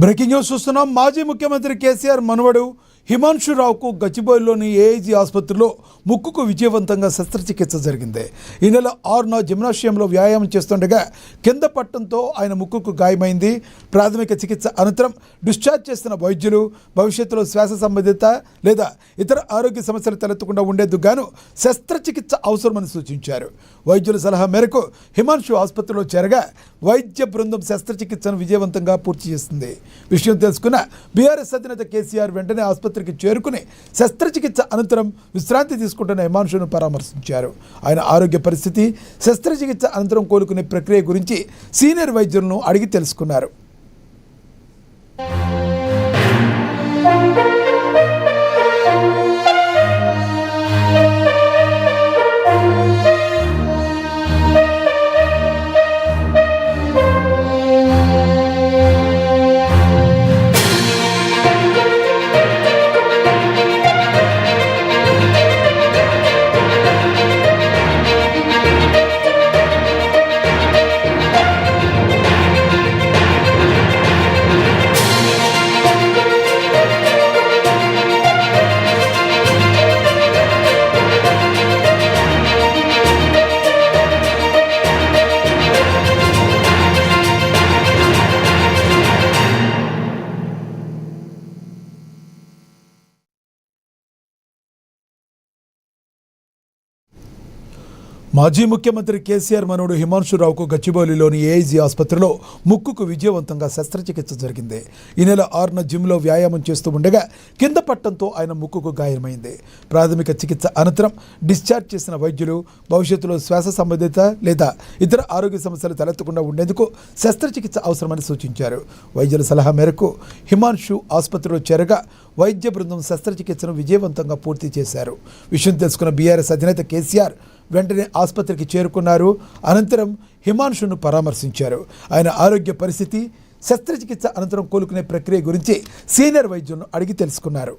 Breaking news చూస్తున్నాం. మాజీ ముఖ్యమంత్రి కేసీఆర్ మనవడు హిమాన్షు రావుకు గచ్చిబౌలిలోని ఏఐజీ ఆసుపత్రిలో ముక్కుకు విజయవంతంగా శస్త్రచికిత్స జరిగింది. ఈ నెల 6న జిమ్నాషియంలో వ్యాయామం చేస్తుండగా కింద పట్టడంతో ఆయన ముక్కుకు గాయమైంది. ప్రాథమిక చికిత్స అనంతరం డిశ్చార్జ్ చేసిన వైద్యులు భవిష్యత్తులో శ్వాస సంబంధిత లేదా ఇతర ఆరోగ్య సమస్యలు తలెత్తకుండా ఉండేందుకు గాను శస్త్రచికిత్స అవసరమని సూచించారు. వైద్యుల సలహా మేరకు హిమాన్షు ఆసుపత్రిలో చేరగా వైద్య బృందం శస్త్రచికిత్సను విజయవంతంగా పూర్తి చేస్తుంది. విషయం తెలుసుకున్న బీఆర్ఎస్ అధినేత కేసీఆర్ వెంటనే ఆసుపత్రికి చేరుకుని శస్త్రచికిత్స అనంతరం విశ్రాంతి తీసుకుంటున్న హిమాన్షును పరామర్శించారు. ఆయన ఆరోగ్య పరిస్థితి, శస్త్రచికిత్స అనంతరం కోలుకునే ప్రక్రియ గురించి సీనియర్ వైద్యులను అడిగి తెలుసుకున్నారు. మాజీ ముఖ్యమంత్రి కేసీఆర్ మనవడు హిమాన్షు రావుకు గచ్చిబౌలిలోని ఏఐజీ ఆసుపత్రిలో ముక్కుకు విజయవంతంగా శస్త్రచికిత్స జరిగింది. ఈ నెల 6న జిమ్లో వ్యాయామం చేస్తూ ఉండగా కింద పట్టడంతో ఆయన ముక్కుకు గాయమైంది. ప్రాథమిక చికిత్స అనంతరం డిశ్చార్జ్ చేసిన వైద్యులు భవిష్యత్తులో శ్వాస సంబంధిత లేదా ఇతర ఆరోగ్య సమస్యలు తలెత్తకుండా ఉండేందుకు శస్త్రచికిత్స అవసరమని సూచించారు. వైద్యుల సలహా మేరకు హిమాన్షు ఆసుపత్రిలో చేరగా వైద్య బృందం శస్త్రచికిత్సను విజయవంతంగా పూర్తి చేశారు. విషయం తెలుసుకున్న బీఆర్ఎస్ అధినేత కేసీఆర్ వెంటనే ఆసుపత్రికి చేరుకున్నారు. అనంతరం హిమాన్షును పరామర్శించారు. ఆయన ఆరోగ్య పరిస్థితి, శస్త్రచికిత్స అనంతరం కోలుకునే ప్రక్రియ గురించి సీనియర్ వైద్యులను అడిగి తెలుసుకున్నారు.